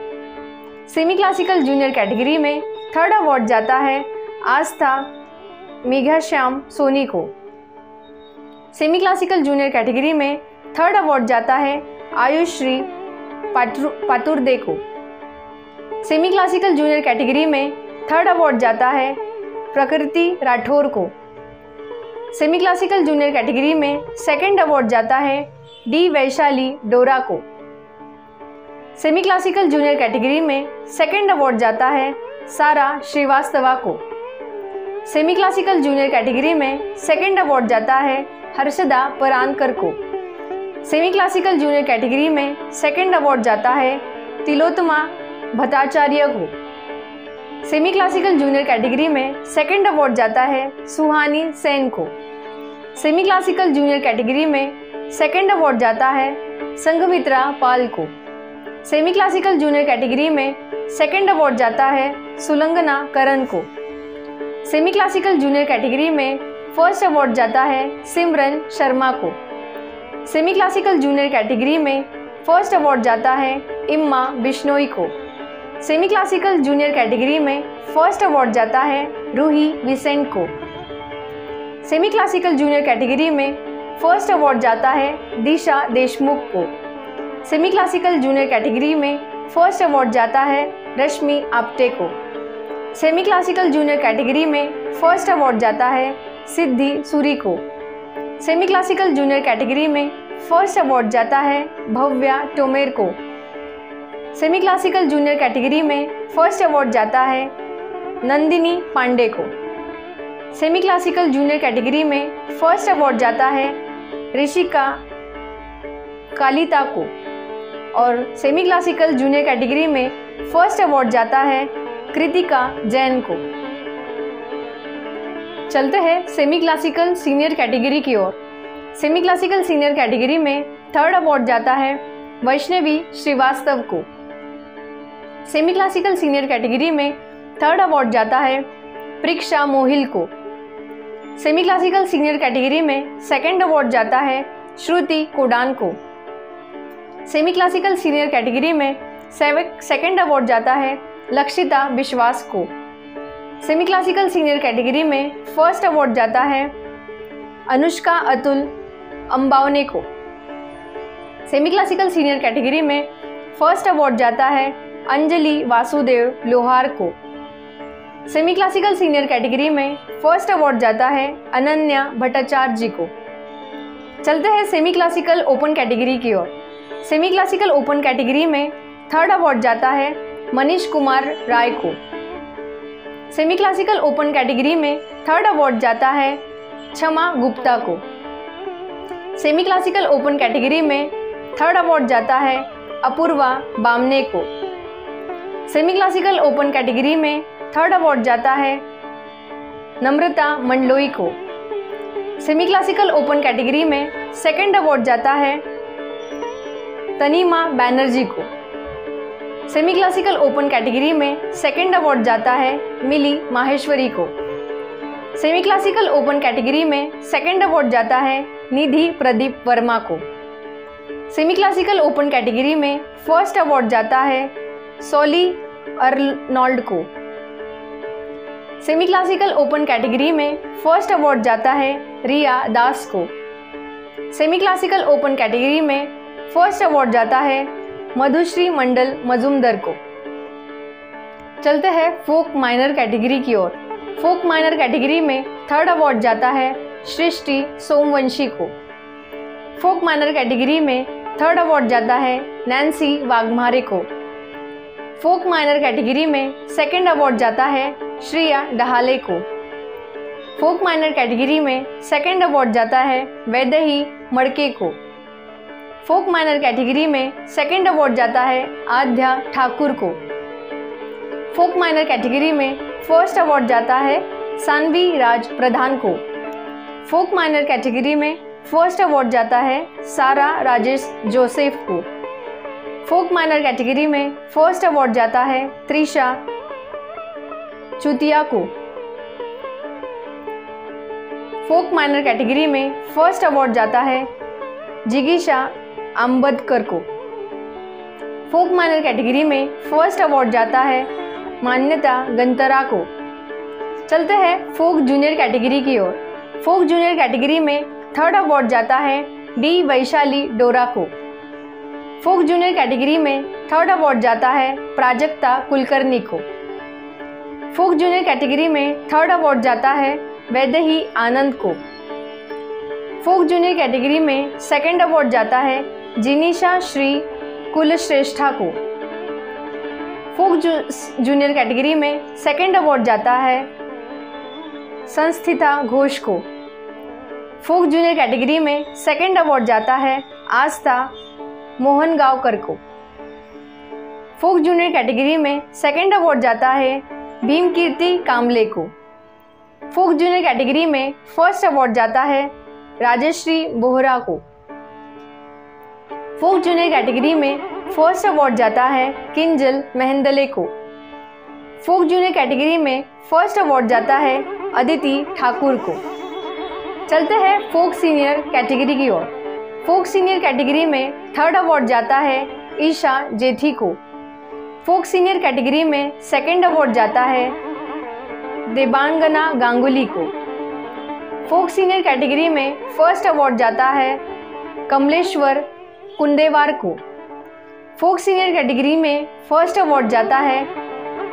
सेमी क्लासिकल जूनियर कैटेगरी में थर्ड अवार्ड जाता है आस्था मेघाश्याम सोनी को। सेमी क्लासिकल जूनियर कैटेगरी में थर्ड अवार्ड जाता है आयुश्री पातुर्दे को। सेमी क्लासिकल जूनियर कैटेगरी में थर्ड अवार्ड जाता है प्रकृति राठौर को। सेमी क्लासिकल जूनियर कैटेगरी में सेकंड अवार्ड जाता है डी वैशाली डोरा को। सेमी क्लासिकल जूनियर कैटेगरी में सेकंड अवार्ड जाता है सारा श्रीवास्तवा को। सेमी क्लासिकल जूनियर कैटेगरी में सेकंड अवार्ड जाता है हर्षदा परानकर को। सेमी क्लासिकल जूनियर कैटेगरी में सेकंड अवार्ड जाता है तिलोत्तमा भट्टाचार्य को। सेमी क्लासिकल जूनियर कैटेगरी में सेकंड अवार्ड जाता है सुहानी सेन को। सेमी क्लासिकल जूनियर कैटेगरी में सेकंड अवार्ड जाता है संघमित्रा पाल को। सेमी क्लासिकल जूनियर कैटेगरी में सेकंड अवार्ड जाता है सुलंगना करण को। सेमी क्लासिकल जूनियर कैटेगरी में फर्स्ट अवार्ड जाता है सिमरन शर्मा को। सेमी क्लासिकल जूनियर कैटेगरी में फर्स्ट अवार्ड जाता है इम्मा बिश्नोई को। सेमी क्लासिकल जूनियर कैटेगरी में फर्स्ट अवार्ड जाता है रूही विसेंट को। सेमी क्लासिकल जूनियर कैटेगरी में फर्स्ट अवार्ड जाता है दिशा देशमुख को। सेमी क्लासिकल जूनियर कैटेगरी में फर्स्ट अवार्ड जाता है रश्मि आप्टे को। सेमी क्लासिकल जूनियर कैटेगरी में फर्स्ट अवार्ड जाता है सिद्धि सूरी को। सेमी क्लासिकल जूनियर कैटेगरी में फर्स्ट अवार्ड जाता है भव्या टोमेर को। सेमी क्लासिकल जूनियर कैटेगरी में फर्स्ट अवार्ड जाता है नंदिनी पांडे को। सेमी क्लासिकल जूनियर कैटेगरी में फर्स्ट अवार्ड जाता है ऋषिका कालिता को। और सेमी क्लासिकल जूनियर कैटेगरी में फर्स्ट अवार्ड जाता है कृतिका जैन को। चलते हैं सेमी क्लासिकल सीनियर कैटेगरी की ओर। सेमी क्लासिकल सीनियर कैटेगरी में थर्ड अवार्ड जाता है वैष्णवी श्रीवास्तव को। सेमी क्लासिकल सीनियर कैटेगरी में थर्ड अवार्ड जाता है प्रीक्षा मोहिल को। सेमी क्लासिकल सीनियर कैटेगरी में सेकंड अवार्ड जाता है श्रुति कोडान को। सेमी क्लासिकल सीनियर कैटेगरी में सेकंड अवार्ड जाता है लक्षिता विश्वास को। सेमी क्लासिकल सीनियर कैटेगरी में फर्स्ट अवार्ड जाता है अनुष्का अतुल अंबावने को। सेमी क्लासिकल सीनियर कैटेगरी में फर्स्ट अवार्ड जाता है अंजलि वासुदेव लोहार को। सेमी क्लासिकल सीनियर कैटेगरी में फर्स्ट अवार्ड जाता है अनन्या भट्टाचार्य जी को। चलते हैं सेमी क्लासिकल ओपन कैटेगरी की ओर। सेमी क्लासिकल ओपन कैटेगरी में थर्ड अवार्ड जाता है मनीष कुमार राय को। सेमी क्लासिकल ओपन कैटेगरी में थर्ड अवार्ड जाता है क्षमा गुप्ता को। सेमी क्लासिकल ओपन कैटेगरी में थर्ड अवार्ड जाता है अपूर्वा बामने को। सेमी क्लासिकल ओपन कैटेगरी में थर्ड अवार्ड जाता है नम्रता मंडलोई को। सेमी क्लासिकल ओपन कैटेगरी में सेकंड अवार्ड जाता है तनीमा बैनर्जी को। सेमी क्लासिकल ओपन कैटेगरी में सेकंड अवार्ड जाता है मिली माहेश्वरी को। सेमी क्लासिकल ओपन कैटेगरी में सेकंड अवार्ड जाता है निधि प्रदीप वर्मा को। सेमी क्लासिकल ओपन कैटेगरी में फर्स्ट अवार्ड जाता है सोली अर्नोल्ड को। सेमी क्लासिकल ओपन कैटेगरी में फर्स्ट अवार्ड जाता है रिया दास को। सेमी क्लासिकल ओपन कैटेगरी में फर्स्ट अवार्ड जाता है मधुश्री मंडल मजुमदर को। चलते हैं फोक माइनर कैटेगरी की ओर। फोक माइनर कैटेगरी में थर्ड अवार्ड जाता है सृष्टि सोमवंशी को। फोक माइनर कैटेगरी में थर्ड अवार्ड जाता है नैन्सी वाघमारे को। फोक माइनर कैटेगरी में सेकंड अवार्ड जाता है श्रेया डहाले को। फोक माइनर कैटेगरी में सेकंड अवार्ड जाता है वैदेही मड़के को। फोक माइनर कैटेगरी में सेकंड अवार्ड जाता है आध्या ठाकुर को। फोक माइनर कैटेगरी में फर्स्ट अवार्ड जाता है सानवी राज प्रधान को। फोक माइनर कैटेगरी में फर्स्ट अवार्ड जाता है सारा राजेश जोसेफ को। फोक माइनर कैटेगरी में फर्स्ट अवार्ड जाता है त्रिशा चुतिया को। फोक माइनर कैटेगरी में फर्स्ट अवार्ड जाता है जिगीशा अंबेडकर को। फोक माइनर कैटेगरी में फर्स्ट अवार्ड जाता है मान्यता गंतरा को। चलते हैं फोक जूनियर कैटेगरी की ओर। फोक जूनियर कैटेगरी में थर्ड अवार्ड जाता है डी वैशाली डोरा को। फोक जूनियर कैटेगरी में थर्ड अवार्ड जाता है प्राजक्ता कुलकर्णी को। फोक जूनियर कैटेगरी में थर्ड अवार्ड जाता है वैदेही आनंद को। फोक जूनियर कैटेगरी में सेकंड अवार्ड जाता है जिनीशा श्री कुलश्रेष्ठा को। फोक जूनियर कैटेगरी में सेकंड अवार्ड जाता है संस्थिता घोष को। फोक जूनियर कैटेगरी में सेकंड अवार्ड जाता है आस्था मोहनगांवकर को। फोक जूनियर कैटेगरी में सेकंड अवार्ड जाता है भीमकीर्ति कामले को। फोक जूनियर कैटेगरी में फर्स्ट अवार्ड जाता है राजश्री बोहरा को। फोक जूनियर कैटेगरी में फर्स्ट अवार्ड जाता है किंजल मेहंदले को। फोक जूनियर कैटेगरी में फर्स्ट अवार्ड जाता है अदिति ठाकुर को। चलते हैं फोक सीनियर कैटेगरी की ओर। फोक सीनियर कैटेगरी में थर्ड अवार्ड जाता है ईशा जेठी को। फोक सीनियर कैटेगरी में सेकंड अवार्ड जाता है देबांगना गांगुली को। फोक सीनियर कैटेगरी में फर्स्ट अवार्ड जाता है कमलेश्वर कुंदेवार को। फोक सीनियर कैटेगरी में फर्स्ट अवार्ड जाता है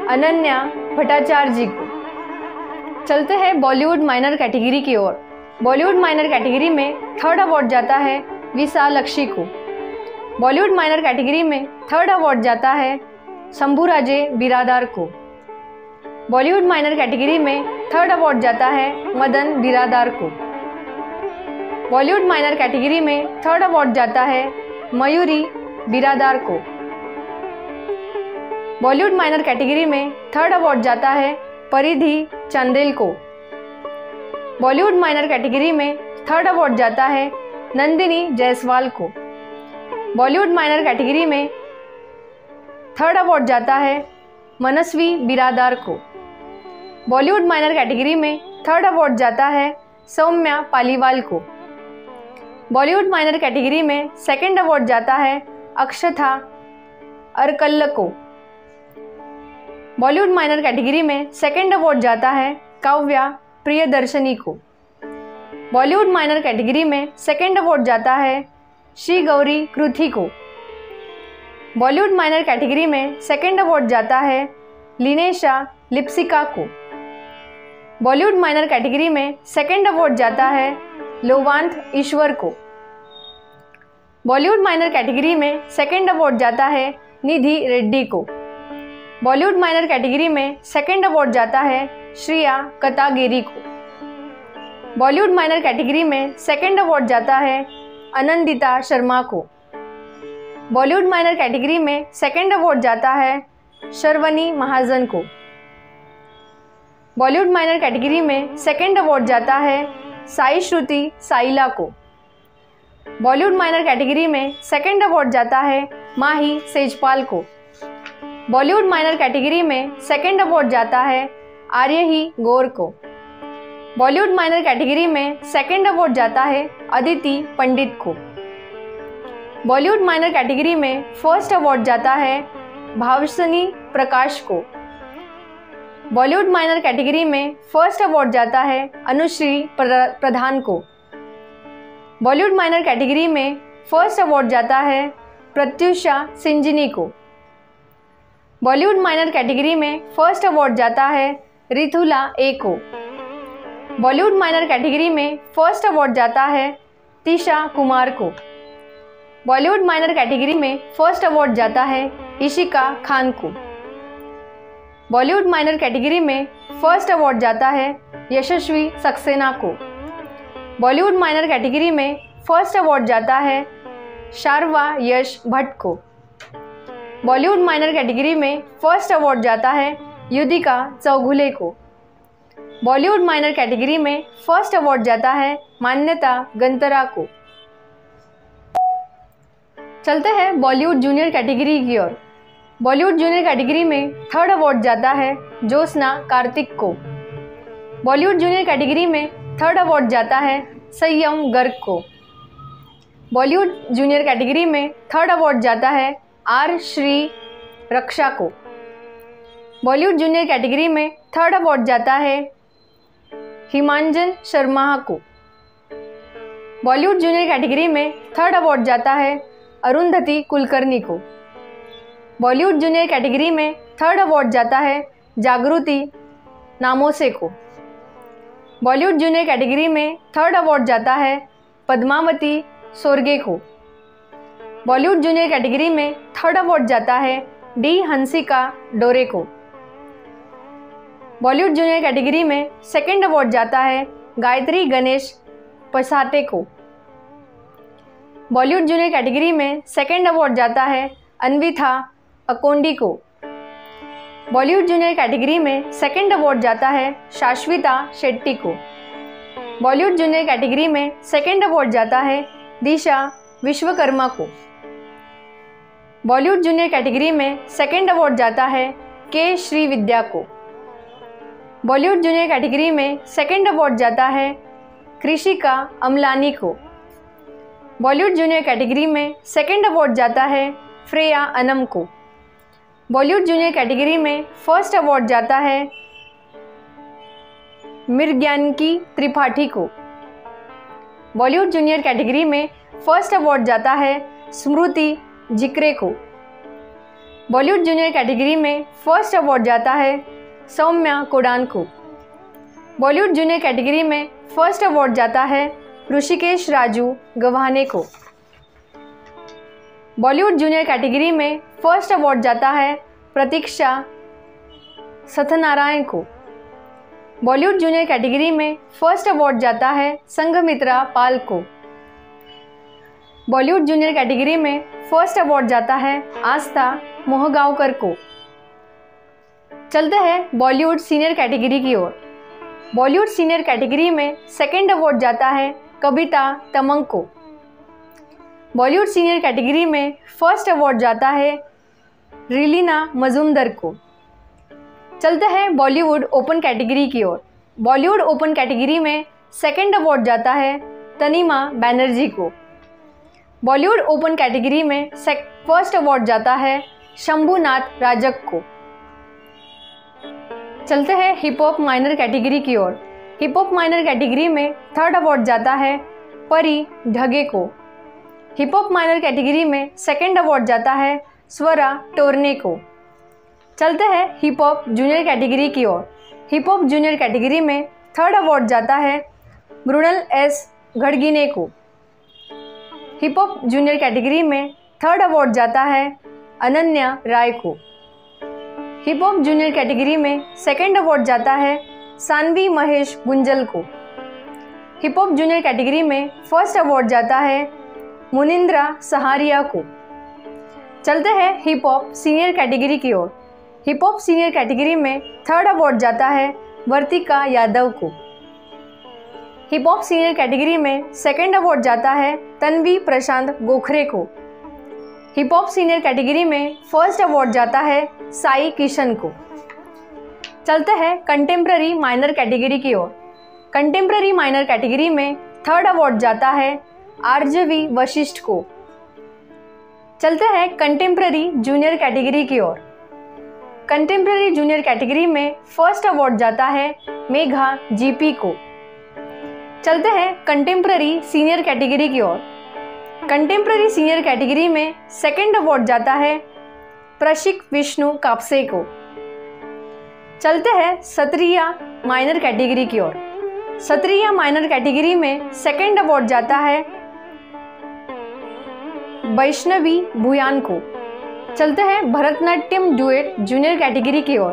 अनन्या भट्टाचार्य जी को। चलते हैं बॉलीवुड माइनर कैटेगरी की ओर। बॉलीवुड माइनर कैटेगरी में थर्ड अवार्ड जाता है विशालक्षी को। बॉलीवुड माइनर कैटेगरी में थर्ड अवार्ड जाता है शंभुराजे बिरादार को। बॉलीवुड माइनर कैटेगरी में थर्ड अवार्ड जाता है मदन बिरादार को। बॉलीवुड माइनर कैटेगरी में थर्ड अवार्ड जाता है मयूरी बिरादार को। बॉलीवुड माइनर कैटेगरी में थर्ड अवार्ड जाता है परिधि चंदेल को। बॉलीवुड माइनर कैटेगरी में थर्ड अवार्ड जाता है नंदिनी जायसवाल को। बॉलीवुड माइनर कैटेगरी में थर्ड अवार्ड जाता है मनस्वी बिरादार को। बॉलीवुड माइनर कैटेगरी में थर्ड अवार्ड जाता है सौम्या पालीवाल को। बॉलीवुड माइनर कैटेगरी में सेकंड अवार्ड जाता है अक्षथा अरकल्ल को। बॉलीवुड माइनर कैटेगरी में सेकंड अवार्ड जाता है काव्या प्रियदर्शनी को। बॉलीवुड माइनर कैटेगरी में सेकंड अवार्ड जाता है श्री गौरी कृथी को। बॉलीवुड माइनर कैटेगरी में सेकंड अवार्ड जाता है लिनेशा लिप्सिका को। बॉलीवुड माइनर कैटेगरी में सेकंड अवार्ड जाता है लोवांत ईश्वर को। बॉलीवुड माइनर कैटेगरी में सेकंड अवार्ड जाता है निधि रेड्डी को। बॉलीवुड माइनर कैटेगरी में सेकंड अवार्ड जाता है श्रेया कतागेरी को। बॉलीवुड माइनर कैटेगरी में सेकंड अवार्ड जाता है आनंदिता शर्मा को। बॉलीवुड माइनर कैटेगरी में सेकंड अवार्ड जाता है शर्वनी महाजन को। बॉलीवुड माइनर कैटेगरी में सेकंड अवार्ड जाता है साई श्रुति साइला को। बॉलीवुड माइनर कैटेगरी में सेकंड अवार्ड जाता है माही सेजपाल को। बॉलीवुड माइनर कैटेगरी में सेकंड अवार्ड जाता है आर्यही गौर को। बॉलीवुड माइनर कैटेगरी में सेकंड अवार्ड जाता है अदिति पंडित को। बॉलीवुड माइनर कैटेगरी में फर्स्ट अवार्ड जाता है भावसनी प्रकाश को। बॉलीवुड माइनर कैटेगरी में फर्स्ट अवार्ड जाता है अनुश्री प्रधान को। बॉलीवुड माइनर कैटेगरी में फर्स्ट अवार्ड जाता है प्रत्युषा सिंजिनी को। बॉलीवुड माइनर कैटेगरी में फर्स्ट अवार्ड जाता है रितुला ए को। बॉलीवुड माइनर कैटेगरी में फर्स्ट अवार्ड जाता है तिशा कुमार को। बॉलीवुड माइनर कैटेगरी में फर्स्ट अवार्ड जाता है इशिका खान को। बॉलीवुड माइनर कैटेगरी में फर्स्ट अवार्ड जाता है यशस्वी सक्सेना को। बॉलीवुड माइनर कैटेगरी में फर्स्ट अवार्ड जाता है शारवा यश भट्ट को। बॉलीवुड माइनर कैटेगरी में फर्स्ट अवार्ड जाता है युधिका चौघुले को। बॉलीवुड माइनर कैटेगरी में फर्स्ट अवार्ड जाता है मान्यता गंतरा को। चलते हैं बॉलीवुड जूनियर कैटेगरी की ओर। बॉलीवुड जूनियर कैटेगरी में थर्ड अवार्ड जाता है ज्योत्सना कार्तिक को। बॉलीवुड जूनियर कैटेगरी में थर्ड अवार्ड जाता है संयम गर्ग को। बॉलीवुड जूनियर कैटेगरी में थर्ड अवार्ड जाता है आर श्री रक्षा को। बॉलीवुड जूनियर कैटेगरी में थर्ड अवार्ड जाता है हिमांजन शर्मा को। बॉलीवुड जूनियर कैटेगरी में थर्ड अवार्ड जाता है अरुंधति कुलकर्णी को। बॉलीवुड जूनियर कैटेगरी में थर्ड अवार्ड जाता है जागृति नामोसे को। बॉलीवुड जूनियर कैटेगरी में थर्ड अवार्ड जाता है पद्मावती सोरगे को। बॉलीवुड जूनियर कैटेगरी में थर्ड अवार्ड जाता है डी हंसिका डोरे को। बॉलीवुड जूनियर कैटेगरी में सेकंड अवार्ड जाता है गायत्री गणेश पसाते को। बॉलीवुड जूनियर कैटेगरी में सेकंड अवार्ड जाता है अन्विथा अकोंडी को। बॉलीवुड जूनियर कैटेगरी में सेकंड अवार्ड जाता है शाश्विता शेट्टी को। बॉलीवुड जूनियर कैटेगरी में सेकंड अवार्ड जाता है दिशा विश्वकर्मा को। बॉलीवुड जूनियर कैटेगरी में सेकंड अवार्ड जाता है के श्रीविद्या को। बॉलीवुड जूनियर कैटेगरी में सेकंड अवार्ड जाता है कृषिका अमलानी को। बॉलीवुड जूनियर कैटेगरी में सेकंड अवार्ड जाता है फ्रेया अनम को। बॉलीवुड जूनियर कैटेगरी में फर्स्ट अवार्ड जाता है मिर्ज्ञानकी त्रिपाठी को। बॉलीवुड जूनियर कैटेगरी में फर्स्ट अवार्ड जाता है स्मृति जिक्रे को। बॉलीवुड जूनियर कैटेगरी में फर्स्ट अवार्ड जाता है सौम्या कोडान को। बॉलीवुड जूनियर कैटेगरी में फर्स्ट अवार्ड जाता है ऋषिकेश राजू गव्हाने को। बॉलीवुड जूनियर कैटेगरी में फर्स्ट अवार्ड जाता है प्रतीक्षा सत्यनारायण को। बॉलीवुड जूनियर कैटेगरी में फर्स्ट अवार्ड जाता है संघमित्रा पाल को। बॉलीवुड जूनियर कैटेगरी में फर्स्ट अवार्ड जाता है आस्था मोहगांवकर को। चलते हैं बॉलीवुड सीनियर कैटेगरी की ओर। बॉलीवुड सीनियर कैटेगरी में सेकंड अवार्ड जाता है कविता तमंग को। बॉलीवुड सीनियर कैटेगरी में फर्स्ट अवार्ड जाता है रिलीना मजूमदार को। चलते हैं बॉलीवुड ओपन कैटेगरी की ओर। बॉलीवुड ओपन कैटेगरी में सेकंड अवार्ड जाता है तनीमा बैनर्जी को। बॉलीवुड ओपन कैटेगरी में फर्स्ट अवार्ड जाता है शंभुनाथ राजक को। चलते हैं हिप हॉप माइनर कैटेगरी की ओर। हिप हॉप माइनर कैटेगरी में थर्ड अवार्ड जाता है परी ढगे को। हिप हॉप माइनर कैटेगरी में सेकंड अवार्ड जाता है स्वरा टोरने को। चलते हैं हिप हॉप जूनियर कैटेगरी की ओर। हिप हॉप जूनियर कैटेगरी में थर्ड अवार्ड जाता है मृणाल एस घड़गिने को। हिप हॉप जूनियर कैटेगरी में थर्ड अवार्ड जाता है अनन्या राय को। हिप हॉप जूनियर कैटेगरी में सेकंड अवार्ड जाता है सानवी महेश गुंजल को। हिप हॉप जूनियर कैटेगरी में फर्स्ट अवार्ड जाता है मुनिंद्रा सहारिया को। चलते हैं हिप हॉप सीनियर कैटेगरी की ओर। हिप हॉप सीनियर कैटेगरी में थर्ड अवार्ड जाता है वर्तिका यादव को। हिप हॉप सीनियर कैटेगरी में सेकंड अवार्ड जाता है तन्वी प्रशांत गोखरे को। हिप हॉप सीनियर कैटेगरी में फर्स्ट अवार्ड जाता है साई किशन को। चलते हैं कंटेम्प्ररी माइनर कैटेगरी की ओर। कंटेम्प्ररी माइनर कैटेगरी में थर्ड अवार्ड जाता है आरजवी वशिष्ठ को। चलते हैं कंटेम्प्ररी जूनियर कैटेगरी की ओर। कंटेम्प्ररी जूनियर कैटेगरी में फर्स्ट अवार्ड जाता है मेघा जीपी को। चलते हैं कंटेम्प्ररी सीनियर कैटेगरी की ओर। कंटेम्प्ररी सीनियर कैटेगरी में सेकंड अवार्ड जाता है प्रशिक विष्णु कापसे को। चलते हैं सत्रिया माइनर कैटेगरी की ओर। सत्रिया माइनर कैटेगरी में सेकंड अवार्ड जाता है वैष्णवी भूयान को। चलते हैं भरतनाट्यम डुएट जूनियर कैटेगरी की ओर।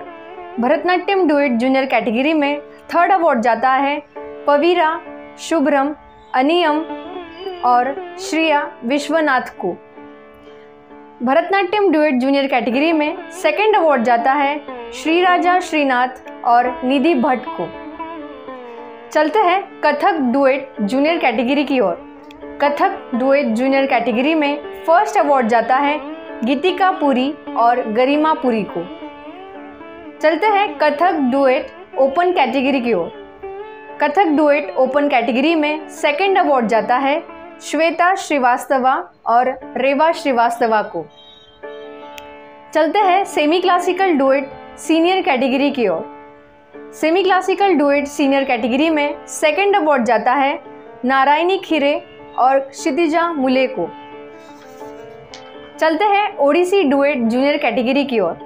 भरतनाट्यम डुएट जूनियर कैटेगरी में थर्ड अवार्ड जाता है पवीरा शुभ्रम अनियम और श्रिया विश्वनाथ को। भरतनाट्यम डुएट जूनियर कैटेगरी में सेकंड अवार्ड जाता है श्रीराजा श्रीनाथ और निधि भट्ट को। चलते हैं कथक डुएट जूनियर कैटेगरी की ओर। कथक डुएट जूनियर कैटेगरी में फर्स्ट अवार्ड जाता है गीतिका पुरी और गरिमा पुरी को। चलते हैं कथक डुएट ओपन कैटेगरी की ओर। कथक डुएट ओपन कैटेगरी में सेकंड अवार्ड जाता है श्वेता श्रीवास्तवा और रेवा श्रीवास्तवा को। चलते हैं semi classical duet senior category की ओर। Semi classical duet senior category में सेकंड अवार्ड जाता है नारायणी खीरे और क्षितिजा मुले को। चलते हैं ओडिसी डुएट जूनियर कैटेगरी की ओर।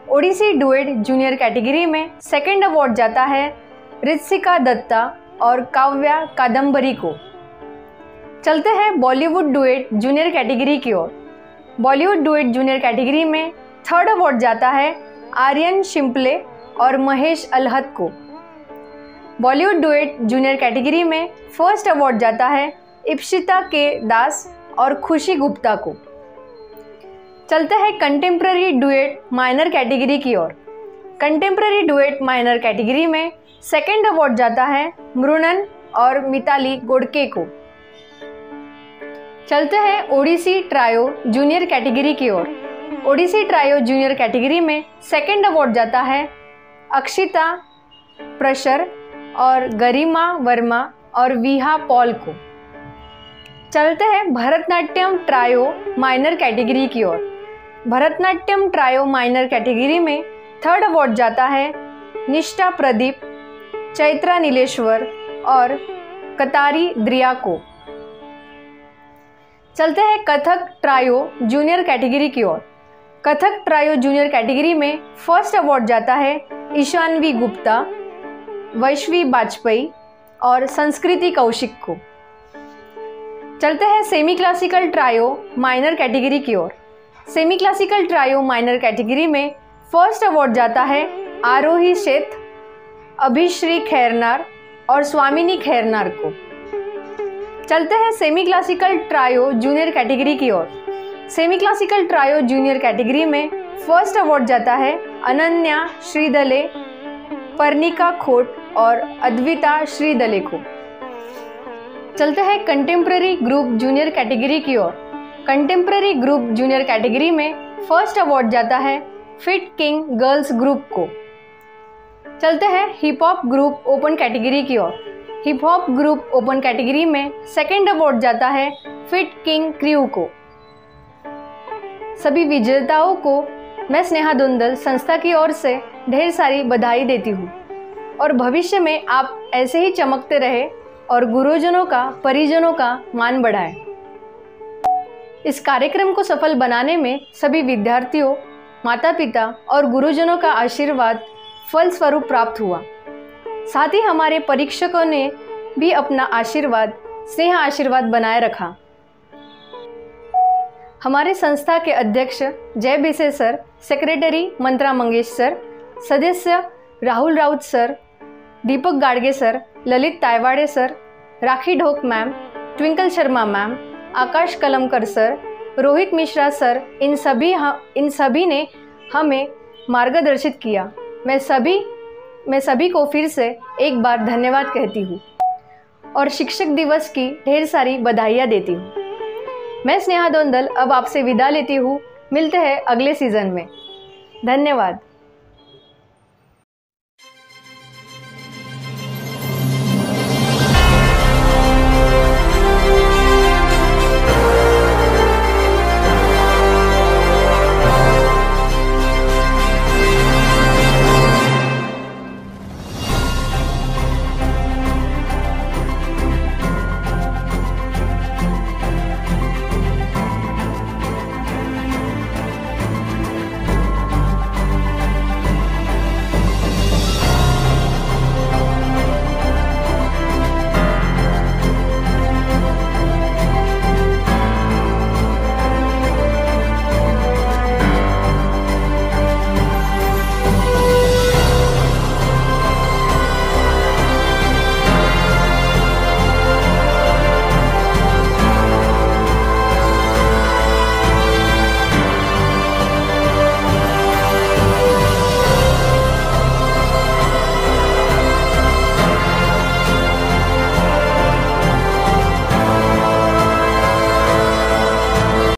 ओडिसी डुएट जूनियर कैटेगरी में सेकंड अवार्ड जाता है ऋत्विका दत्ता और काव्या कादम्बरी को। चलते हैं बॉलीवुड डुएट जूनियर कैटेगरी की ओर। बॉलीवुड डुएट जूनियर कैटेगरी में थर्ड अवार्ड जाता है आर्यन शिंपले और महेश अलहत को। बॉलीवुड डुएट जूनियर कैटेगरी में फर्स्ट अवार्ड जाता है इप्सिता के दास और खुशी गुप्ता को। चलते हैं कंटेम्प्ररी डुएट माइनर कैटेगरी की ओर। कंटेम्प्ररी डुएट माइनर कैटेगरी में सेकंड अवार्ड जाता है मृणन और मिताली गोडके को। चलते हैं ओडिसी ट्रायो जूनियर कैटेगरी की ओर। ओडिसी ट्रायो जूनियर कैटेगरी में सेकंड अवार्ड जाता है अक्षिता प्रशर और गरिमा वर्मा और विहा पॉल को। चलते हैं भरतनाट्यम ट्रायो माइनर कैटेगरी की ओर। भरतनाट्यम ट्रायो माइनर कैटेगरी में थर्ड अवार्ड जाता है निष्ठा प्रदीप, चैत्रा नीलेश्वर और कतारी द्रिया को। चलते हैं कथक ट्रायो जूनियर कैटेगरी की ओर। कथक ट्रायो जूनियर कैटेगरी में फर्स्ट अवार्ड जाता है ईशानवी गुप्ता, वैश्वी वाजपेयी और संस्कृति कौशिक को। चलते हैं semi classical trio minor category की ओर। Semi classical trio minor category में फर्स्ट अवार्ड जाता है आरोही शेठ, अभिश्री खैरनार और स्वामिनी खैरनार को। चलते हैं semi classical trio junior category की ओर। Semi classical trio junior category में फर्स्ट अवार्ड जाता है अनन्या श्रीदले, पर्णिका खोट और अद्विता श्रीदले को। चलते हैं कंटेम्प्ररी ग्रुप जूनियर कैटेगरी की ओर। कंटेम्प्ररी ग्रुप जूनियर कैटेगरी में फर्स्ट अवार्ड जाता है फिट किंग गर्ल्स ग्रुप को। चलते हैं hip hop group open category की ओर। Hip hop group open category में सेकंड अवार्ड जाता है फिट किंग क्रू को। सभी विजेताओं को मैं स्नेहा धुंदल संस्था की ओर से ढेर सारी बधाई देती हूँ और भविष्य में आप ऐसे ही चमकते रहे और गुरुजनों का, परिजनों का मान बढ़ाएं। इस कार्यक्रम को सफल बनाने में सभी विद्यार्थियों, माता पिता और गुरुजनों का आशीर्वाद फल स्वरूप प्राप्त हुआ। साथ ही हमारे परीक्षकों ने भी अपना आशीर्वाद, स्नेह आशीर्वाद बनाए रखा। हमारे संस्था के अध्यक्ष जय बिसे सर, सेक्रेटरी मंत्रा मंगेश सर, सदस्य राहुल राउत सर, दीपक गाडगे सर, ललित तायवाड़े सर, राखी ढोक मैम, ट्विंकल शर्मा मैम, आकाश कलमकर सर, रोहित मिश्रा सर, इन सभी ने हमें मार्गदर्शित किया। मैं सभी मैं सभी को फिर से एक बार धन्यवाद कहती हूँ और शिक्षक दिवस की ढेर सारी बधाइयाँ देती हूँ। मैं स्नेहा दोंदल अब आपसे विदा लेती हूँ। मिलते हैं अगले सीज़न में। धन्यवाद।